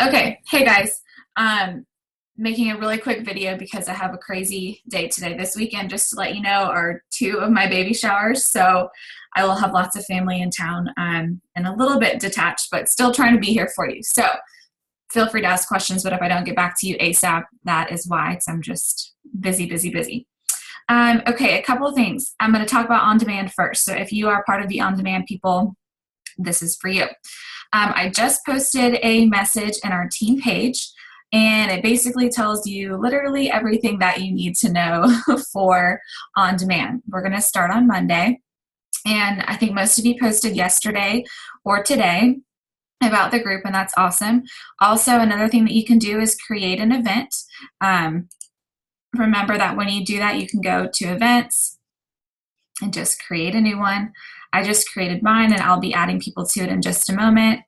Okay, hey guys. Making a really quick video because I have a crazy day today. This weekend, just to let you know, are two of my baby showers. So I will have lots of family in town and a little bit detached, but still trying to be here for you. So feel free to ask questions, but if I don't get back to you ASAP, that is why, because I'm just busy, busy, busy. Okay, a couple of things. I'm going to talk about on-demand first. So if you are part of the on-demand people, this is for you. I just posted a message in our team page, and it basically tells you literally everything that you need to know for on demand. We're going to start on Monday, and I think most of you posted yesterday or today about the group, and that's awesome. Also, another thing that you can do is create an event. Remember that when you do that, you can go to events and just create a new one. I just created mine, and I'll be adding people to it in just a moment.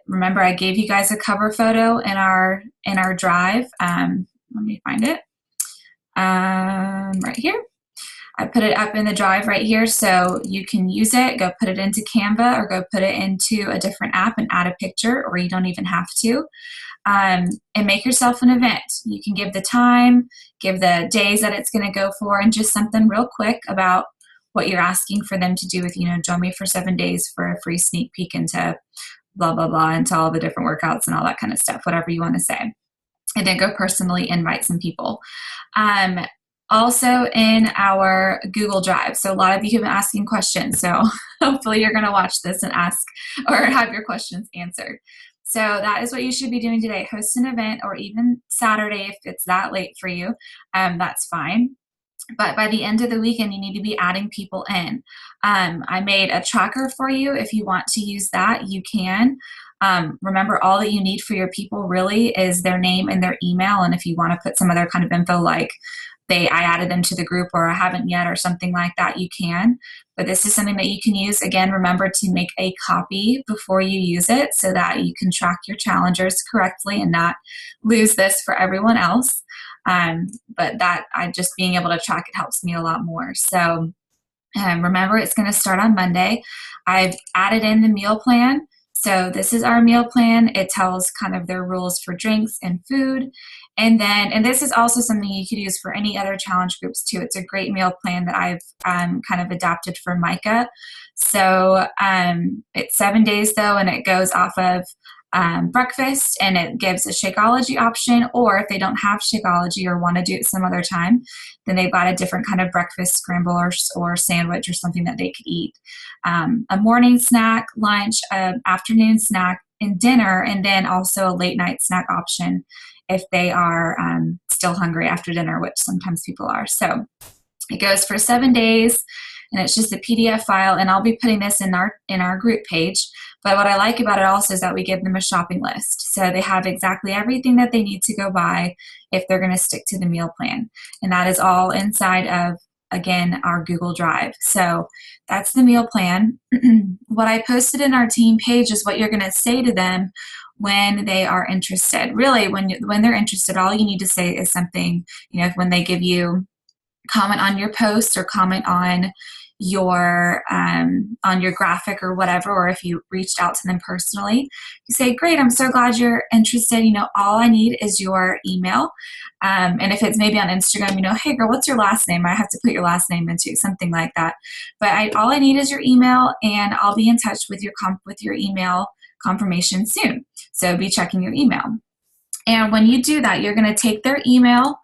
Remember I gave you guys a cover photo in our drive. Let me find it. Right here. I put it up in the drive right here, so you can use it. Go put it into Canva or go put it into a different app and add a picture, or you don't even have to. And make yourself an event. You can give the time, give the days that it's going to go for, and just something real quick about what you're asking for them to do with, join me for 7 days for a free sneak peek into blah, blah, blah, into all the different workouts and all that kind of stuff, whatever you want to say. And then go personally invite some people. Also in our Google Drive. So a lot of you have been asking questions. So hopefully you're going to watch this and ask or have your questions answered. So that is what you should be doing today. Host an event, or even Saturday if it's that late for you. That's fine. But by the end of the weekend, you need to be adding people in. I made a tracker for you. If you want to use that, you can. Remember, all that you need for your people really is their name and their email. And if you want to put some other kind of info like I added them to the group or I haven't yet or something like that, you can. But this is something that you can use. Again, remember to make a copy before you use it so that you can track your challengers correctly and not lose this for everyone else. But just being able to track it helps me a lot more. So remember, it's going to start on Monday. I've added in the meal plan. So this is our meal plan. It tells kind of their rules for drinks and food. And this is also something you could use for any other challenge groups too. It's a great meal plan that I've kind of adapted for Micah. So it's 7 days though, and it goes off of breakfast, and it gives a Shakeology option, or if they don't have Shakeology or want to do it some other time, then they've got a different kind of breakfast scramble or sandwich or something that they could eat. A morning snack, lunch, afternoon snack, and dinner, and then also a late night snack option if they are still hungry after dinner, which sometimes people are. So it goes for 7 days, and it's just a PDF file, and I'll be putting this in our group page. But what I like about it also is that we give them a shopping list. So they have exactly everything that they need to go buy if they're going to stick to the meal plan. And that is all inside of, again, our Google Drive. So that's the meal plan. What I posted in our team page is what you're going to say to them when they are interested. Really, when they're interested, all you need to say is something, when they give you comment on your post or comment on your graphic or whatever, or if you reached out to them personally, you say, great, I'm so glad you're interested. All I need is your email. And if it's maybe on Instagram, hey girl, what's your last name? I have to put your last name into something like that. But all I need is your email, and I'll be in touch with your email confirmation soon. So be checking your email. And when you do that, you're going to take their email.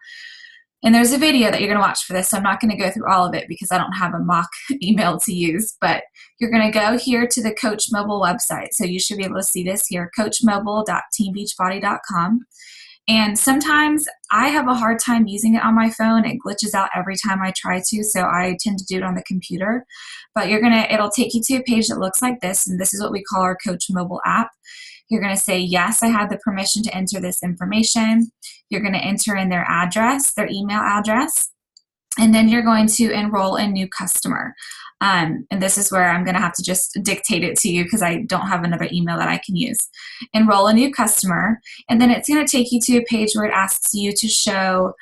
And there's a video that you're going to watch for this, so I'm not going to go through all of it because I don't have a mock email to use. But you're going to go here to the Coach Mobile website. So you should be able to see this here, coachmobile.teambeachbody.com. And sometimes I have a hard time using it on my phone. It glitches out every time I try to, so I tend to do it on the computer. But it'll take you to a page that looks like this, and this is what we call our Coach Mobile app. You're going to say, yes, I have the permission to enter this information. You're going to enter in their address, their email address, and then you're going to enroll a new customer. And this is where I'm going to have to just dictate it to you because I don't have another email that I can use. Enroll a new customer, and then it's going to take you to a page where it asks you to show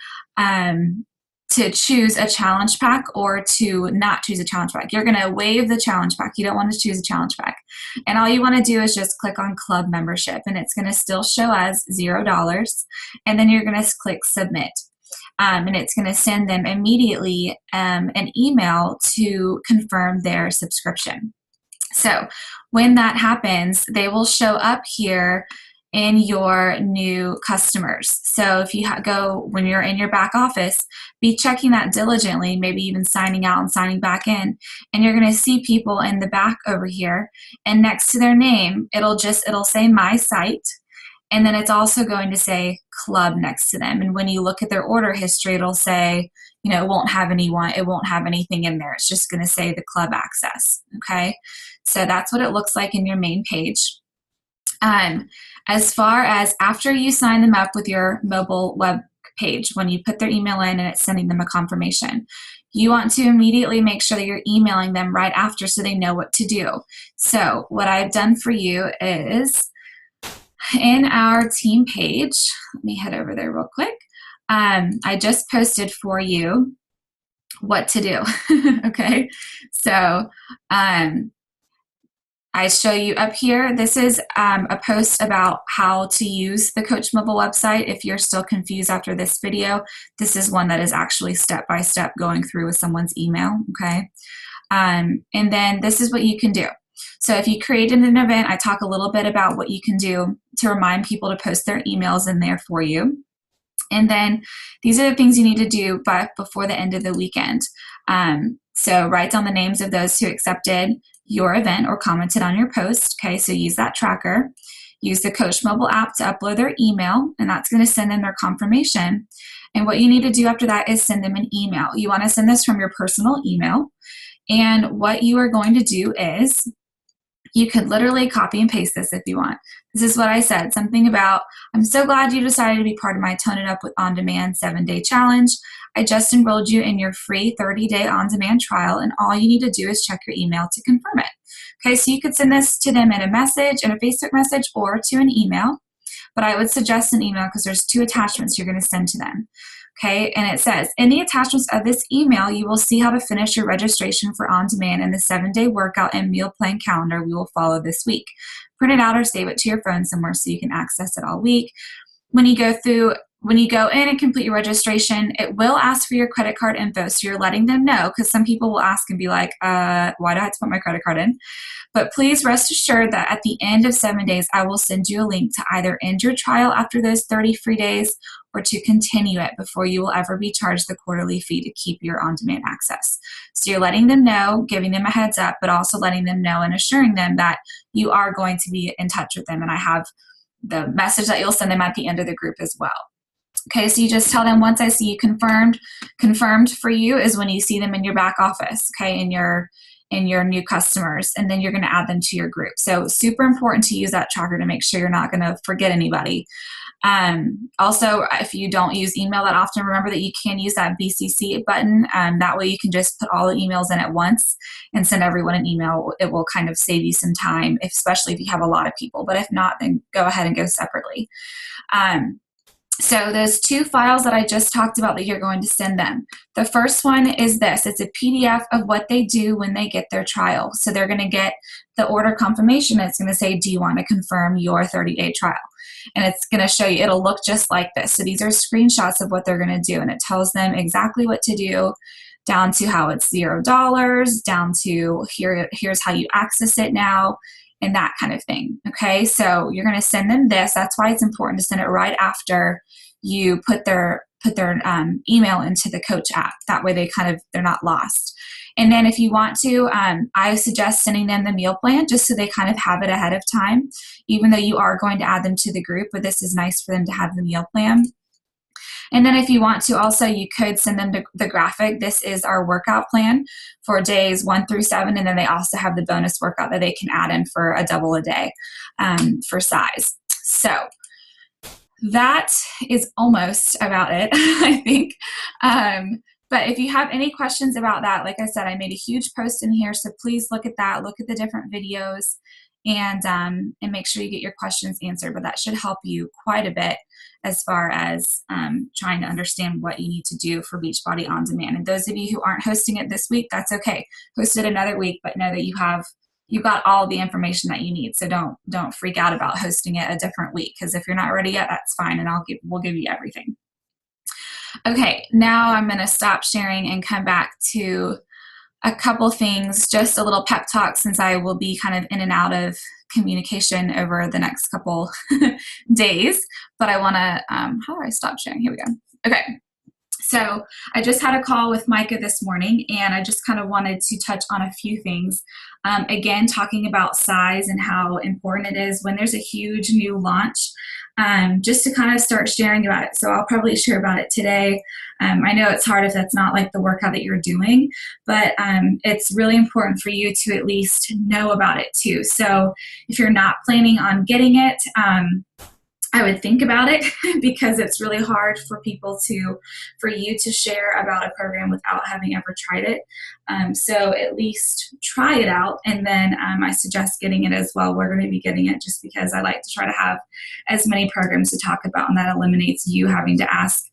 to choose a challenge pack or to not choose a challenge pack. You're going to waive the challenge pack. You don't want to choose a challenge pack. And all you want to do is just click on club membership, and it's going to still show as $0. And then you're going to click submit. And it's going to send them immediately an email to confirm their subscription. So when that happens, they will show up here in your new customers. So if you go, when you're in your back office, be checking that diligently, maybe even signing out and signing back in, and you're going to see people in the back over here, and next to their name, it'll say my site, and then it's also going to say club next to them. And when you look at their order history, it'll say, it won't have anything in there. It's just going to say the club access. Okay. So that's what it looks like in your main page. As far as after you sign them up with your mobile web page, when you put their email in and it's sending them a confirmation, you want to immediately make sure that you're emailing them right after so they know what to do. So what I've done for you is in our team page, let me head over there real quick. I just posted for you what to do. Okay. So, I show you up here, this is a post about how to use the Coach Mobile website. If you're still confused after this video, this is one that is actually step-by-step going through with someone's email, okay? And then this is what you can do. So if you created an event, I talk a little bit about what you can do to remind people to post their emails in there for you. And then these are the things you need to do before the end of the weekend. So write down the names of those who accepted your event or commented on your post. Okay, so use that tracker. Use the Coach Mobile app to upload their email, and that's going to send them their confirmation. And what you need to do after that is send them an email. You want to send this from your personal email. And what you are going to do is you could literally copy and paste this if you want. This is what I said, something about, I'm so glad you decided to be part of my Tone It Up with On Demand 7-day challenge. I just enrolled you in your free 30-day on-demand trial, and all you need to do is check your email to confirm it. Okay, so you could send this to them in a message, in a Facebook message, or to an email, but I would suggest an email because there's 2 attachments you're going to send to them. Okay, and it says, in the attachments of this email, you will see how to finish your registration for On Demand and the 7-day workout and meal plan calendar we will follow this week. Print it out or save it to your phone somewhere so you can access it all week. When you go in and complete your registration, it will ask for your credit card info, so you're letting them know, because some people will ask and be like, why do I have to put my credit card in? But please rest assured that at the end of 7 days, I will send you a link to either end your trial after those 30 free days or to continue it before you will ever be charged the quarterly fee to keep your on-demand access. So you're letting them know, giving them a heads up, but also letting them know and assuring them that you are going to be in touch with them. And I have the message that you'll send them at the end of the group as well. Okay, so you just tell them, once I see you confirmed for you is when you see them in your back office, okay, in your new customers, and then you're going to add them to your group. So super important to use that tracker to make sure you're not going to forget anybody. Also, if you don't use email that often, remember that you can use that BCC button. That way you can just put all the emails in at once and send everyone an email. It will kind of save you some time, especially if you have a lot of people. But if not, then go ahead and go separately. So those 2 files that I just talked about that you're going to send them. The first one is this. It's a PDF of what they do when they get their trial. So they're going to get the order confirmation. It's going to say, do you want to confirm your 30-day trial? And it's going to show you, it'll look just like this. So these are screenshots of what they're going to do, and it tells them exactly what to do, down to how it's $0, down to here's how you access it now, and that kind of thing. Okay, so you're going to send them this. That's why it's important to send it right after you put their email into the Coach app. That way they're not lost. And then if you want to, I suggest sending them the meal plan just so they kind of have it ahead of time, even though you are going to add them to the group, but this is nice for them to have the meal plan. And then if you want to also, you could send them the graphic. This is our workout plan for days 1 through 7. And then they also have the bonus workout that they can add in for a double a day for size. So that is almost about it, I think. But if you have any questions about that, like I said, I made a huge post in here. So please look at that, look at the different videos. and make sure you get your questions answered. But that should help you quite a bit as far as trying to understand what you need to do for Beachbody On Demand. And those of you who aren't hosting it this week, that's okay. Host it another week, but know that you got all the information that you need. So don't freak out about hosting it a different week, because if you're not ready yet, that's fine, and we'll give you everything. Okay, now I'm going to stop sharing and come back to a couple things, just a little pep talk, since I will be kind of in and out of communication over the next couple days. But I want to, how do I stop sharing? Here we go. Okay. So I just had a call with Micah this morning, and I just kind of wanted to touch on a few things. Again, talking about size and how important it is when there's a huge new launch, just to kind of start sharing about it. So I'll probably share about it today. I know it's hard if that's not like the workout that you're doing, but it's really important for you to at least know about it too. So if you're not planning on getting it, I would think about it because it's really hard for you to share about a program without having ever tried it. So at least try it out, and then I suggest getting it as well. We're going to be getting it just because I like to try to have as many programs to talk about, and that eliminates you having to ask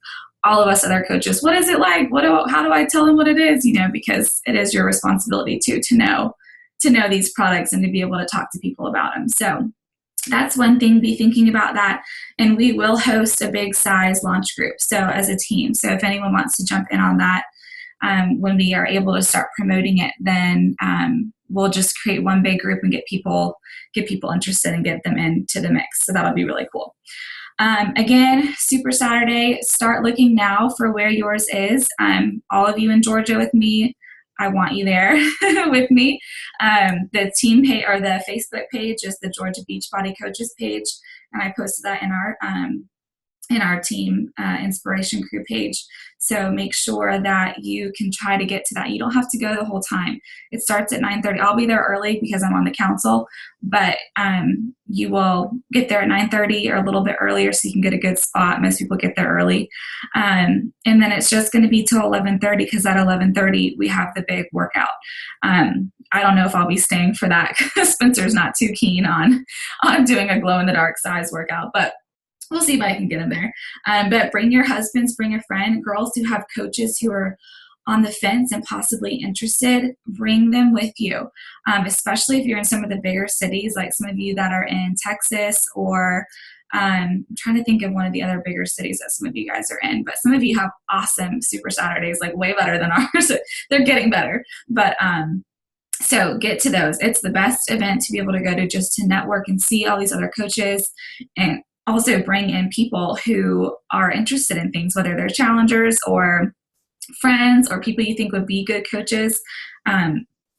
all of us other coaches, what is it like? How do I tell them what it is? Because it is your responsibility to know these products and to be able to talk to people about them. So that's one thing, be thinking about that. And we will host a big size launch group, so as a team. So if anyone wants to jump in on that, when we are able to start promoting it, then we'll just create one big group and get people interested and get them into the mix. So that'll be really cool. Again, Super Saturday, start looking now for where yours is. All of you in Georgia with me, I want you there with me. The team page or the Facebook page is the Georgia Beachbody Coaches page, and I posted that in our team inspiration crew page. So make sure that you can try to get to that. You don't have to go the whole time. It starts at 9:30. I'll be there early because I'm on the council, but you will get there at 9:30 or a little bit earlier so you can get a good spot. Most people get there early. And then it's just going to be till 11:30 because at 11:30 we have the big workout. I don't know if I'll be staying for that because Spencer's not too keen on doing a glow-in-the-dark size workout, but we'll see if I can get them there. But bring your husbands, bring a friend, girls who have coaches who are on the fence and possibly interested, bring them with you, especially if you're in some of the bigger cities, like some of you that are in Texas, or I'm trying to think of one of the other bigger cities that some of you guys are in, but some of you have awesome Super Saturdays, like way better than ours. They're getting better. But so get to those. It's the best event to be able to go to, just to network and see all these other coaches, and also bring in people who are interested in things, whether they're challengers or friends or people you think would be good coaches.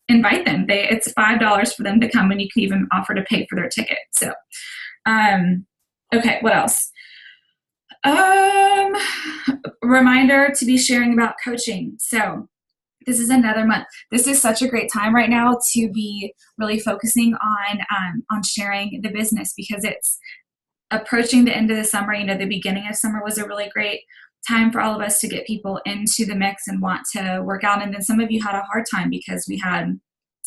Invite them. It's $5 for them to come, and you can even offer to pay for their ticket. So, okay, what else? Reminder to be sharing about coaching. So this is another month. This is such a great time right now to be really focusing on sharing the business, because it's approaching the end of the summer. The beginning of summer was a really great time for all of us to get people into the mix and want to work out. And then some of you had a hard time because we had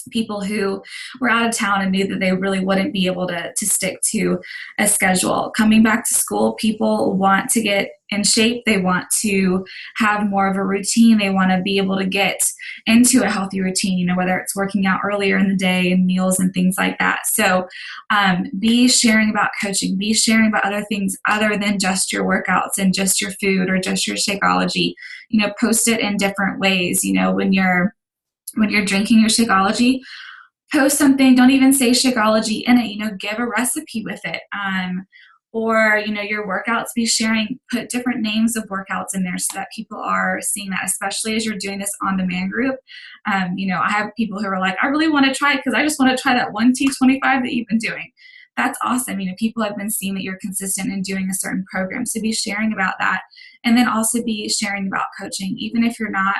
people who were out of town and knew that they really wouldn't be able to stick to a schedule. Coming back to school, people want to get in shape. They want to have more of a routine. They want to be able to get into a healthy routine, whether it's working out earlier in the day and meals and things like that. So be sharing about coaching, be sharing about other things other than just your workouts and just your food or just your Shakeology. Post it in different ways. When you're drinking your Shakeology, post something. Don't even say Shakeology in it. Give a recipe with it. Or your workouts, be sharing, put different names of workouts in there so that people are seeing that, especially as you're doing this on-demand group. I have people who are like, I really want to try it because I just want to try that one T25 that you've been doing. That's awesome. People have been seeing that you're consistent in doing a certain program. So be sharing about that. And then also be sharing about coaching. Even if you're not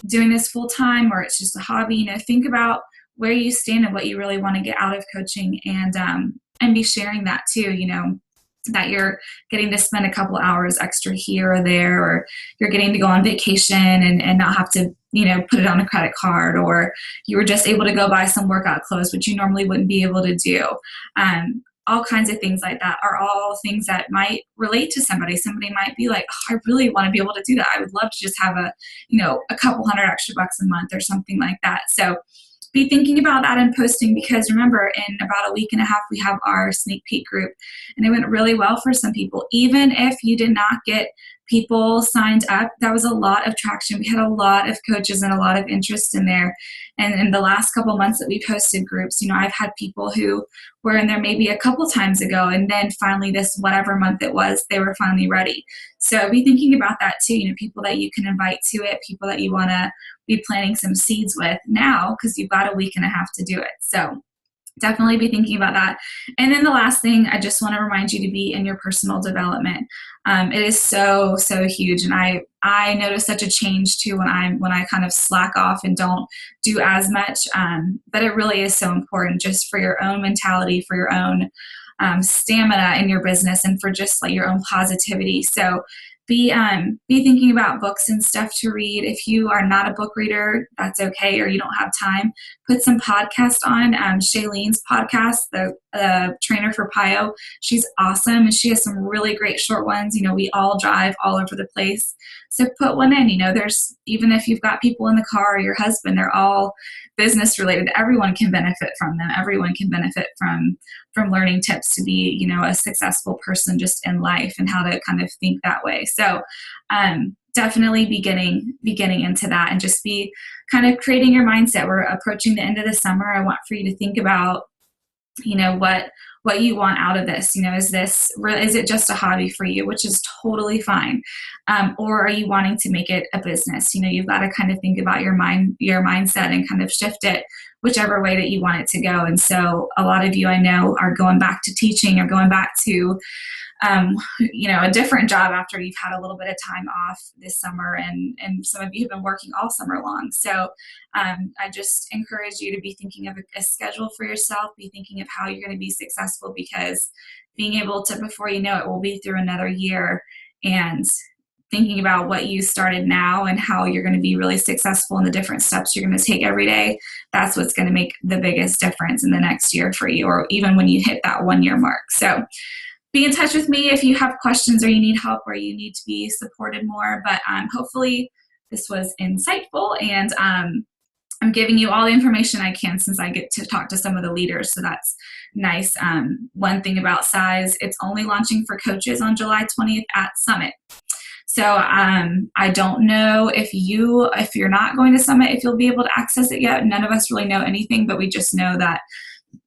doing this full time or it's just a hobby, think about where you stand and what you really want to get out of coaching, and be sharing that too, that you're getting to spend a couple hours extra here or there, or you're getting to go on vacation and not have to put it on a credit card, or you were just able to go buy some workout clothes, which you normally wouldn't be able to do. All kinds of things like that are all things that might relate to somebody. Somebody might be like, oh, I really want to be able to do that. I would love to just have a couple hundred extra bucks a month or something like that. So be thinking about that and posting, because remember, in about a week and a half, we have our sneak peek group, and it went really well for some people. Even if you did not get people signed up, that was a lot of traction. We had a lot of coaches and a lot of interest in there. And in the last couple months that we've hosted groups, I've had people who were in there maybe a couple times ago, and then finally this whatever month it was, they were finally ready. So be thinking about that too, people that you can invite to it, people that you want to be planting some seeds with now, because you've got a week and a half to do it. So definitely be thinking about that. And then the last thing, I just want to remind you to be in your personal development. It is so, so huge. And I notice such a change too when I kind of slack off and don't do as much. But it really is so important, just for your own mentality, for your own stamina in your business, and for just like your own positivity. So be thinking about books and stuff to read. If you are not a book reader, that's okay, or you don't have time, put some podcasts on. Shailene's podcast, the trainer for PIO, she's awesome, and she has some really great short ones. We all drive all over the place, so put one in. There's, even if you've got people in the car or your husband, they're all business related. Everyone can benefit from them. Everyone can benefit from learning tips to be, a successful person just in life, and how to kind of think that way. So definitely be getting into that, and just be kind of creating your mindset. We're approaching the end of the summer. I want for you to think about, what you want out of this. Is it just a hobby for you, which is totally fine, or are you wanting to make it a business? You've got to kind of think about your mindset, and kind of shift it whichever way that you want it to go. And so a lot of you, I know, are going back to teaching, or going back to a different job after you've had a little bit of time off this summer, and some of you have been working all summer long. So I just encourage you to be thinking of a schedule for yourself, be thinking of how you're going to be successful, because being able to, before you know it, we'll be through another year, and thinking about what you started now and how you're going to be really successful in the different steps you're going to take every day. That's what's going to make the biggest difference in the next year for you, or even when you hit that 1 year mark. So be in touch with me if you have questions, or you need help, or you need to be supported more. But hopefully this was insightful, and I'm giving you all the information I can, since I get to talk to some of the leaders. So that's nice. One thing about Size, it's only launching for coaches on July 20th at Summit. So I don't know if you're not going to Summit, if you'll be able to access it yet. None of us really know anything, but we just know that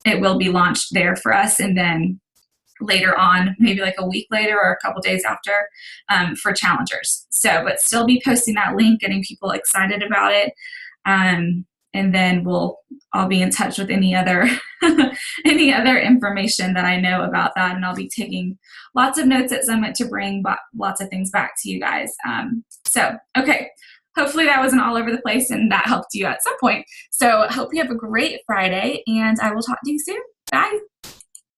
it will be launched there for us. And then later on, maybe like a week later or a couple days after, for challengers. So, but still be posting that link, getting people excited about it. And then I'll be in touch with any other information that I know about that. And I'll be taking lots of notes at Summit to bring lots of things back to you guys. Okay. Hopefully that wasn't all over the place and that helped you at some point. So I hope you have a great Friday, and I will talk to you soon. Bye.